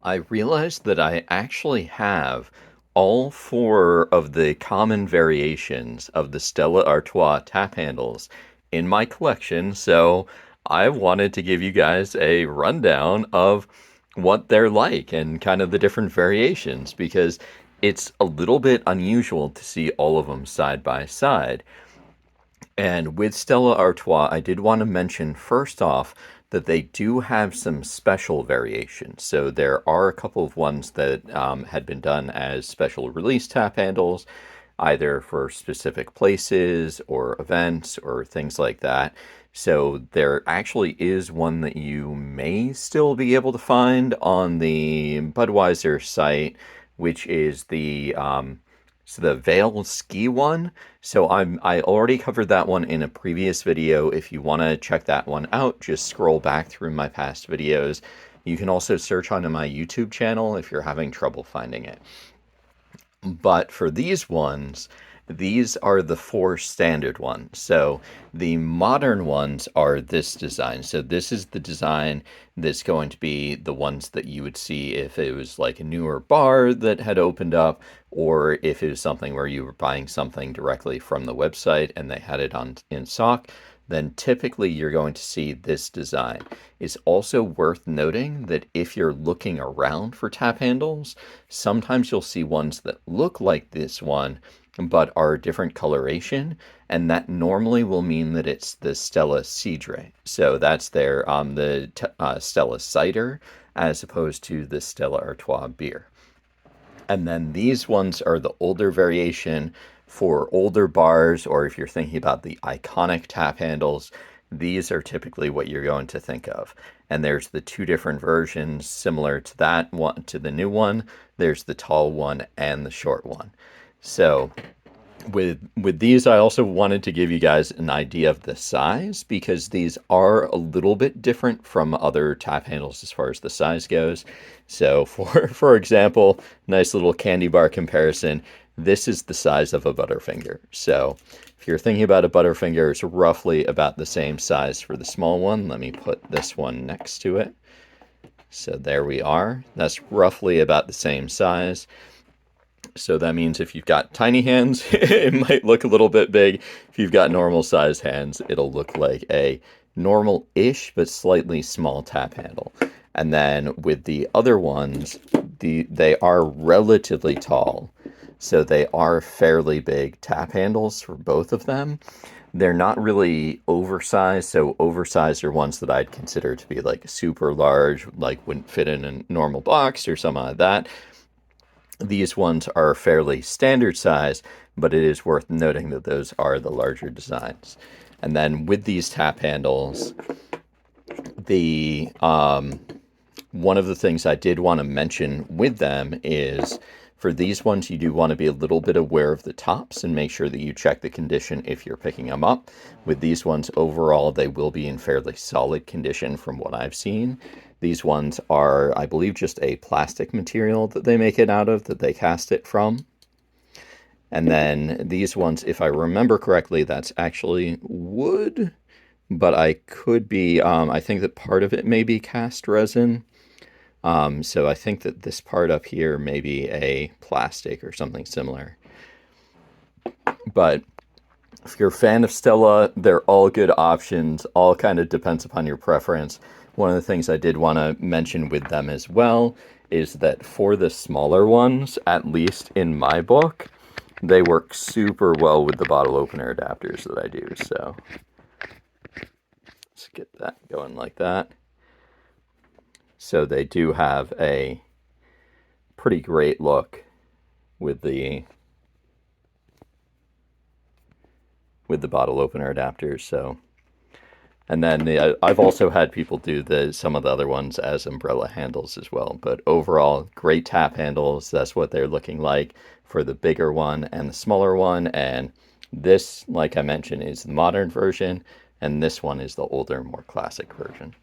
I realized that I actually have all four of the common variations of the Stella Artois tap handles in my collection, so I wanted to give you guys a rundown of what they're like and kind of the different variations because it's a little bit unusual to see all of them side by side. And with Stella Artois, I did want to mention first off that they do have some special variations. So there are a couple of ones that had been done as special release tap handles, either for specific places or events or things like that. So there actually is one that you may still be able to find on the Budweiser site, which is the Veil ski one. So I already covered that one in a previous video. If you want to check that one out, just scroll back through my past videos. You can also search on my YouTube channel if you're having trouble finding it. But for these ones, these are the four standard ones. So the modern ones are this design. So this is the design that's going to be the ones that you would see if it was like a newer bar that had opened up, or if it was something where you were buying something directly from the website and they had it on in stock. Then typically you're going to see this design. It's also worth noting that if you're looking around for tap handles, sometimes you'll see ones that look like this one, but are a different coloration, and that normally will mean that it's the Stella Cidre. So that's the Stella Cider, as opposed to the Stella Artois beer. And then these ones are the older variation for older bars, or if you're thinking about the iconic tap handles, these are typically what you're going to think of. And there's the two different versions similar to that one, to the new one. There's the tall one and the short one. So with these, I also wanted to give you guys an idea of the size because these are a little bit different from other tap handles as far as the size goes. So for example, nice little candy bar comparison, this is the size of a Butterfinger. So if you're thinking about a Butterfinger, it's roughly about the same size for the small one. Let me put this one next to it. So there we are. That's roughly about the same size. So that means if you've got tiny hands, it might look a little bit big. If you've got normal sized hands, it'll look like a normal-ish but slightly small tap handle. And then with the other ones, they are relatively tall. So they are fairly big tap handles for both of them. They're not really oversized, so oversized are ones that I'd consider to be like super large, like wouldn't fit in a normal box or something like that. These ones are fairly standard size, but it is worth noting that those are the larger designs. And then with these tap handles, the one of the things I did want to mention with them is for these ones, you do want to be a little bit aware of the tops and make sure that you check the condition if you're picking them up. With these ones, overall, they will be in fairly solid condition from what I've seen. These ones are, I believe, just a plastic material that they make it out of, that they cast it from. And then these ones, if I remember correctly, that's actually wood, but I could be, I think that part of it may be cast resin. So I think that this part up here may be a plastic or something similar. But if you're a fan of Stella, they're all good options. All kind of depends upon your preference. One of the things I did want to mention with them as well is that for the smaller ones, at least in my book, they work super well with the bottle opener adapters that I do. So let's get that going like that. So they do have a pretty great look with the bottle opener adapters. So, and then I've also had people do some of the other ones as umbrella handles as well. But overall, great tap handles. That's what they're looking like for the bigger one and the smaller one. And this, like I mentioned, is the modern version, and this one is the older, more classic version.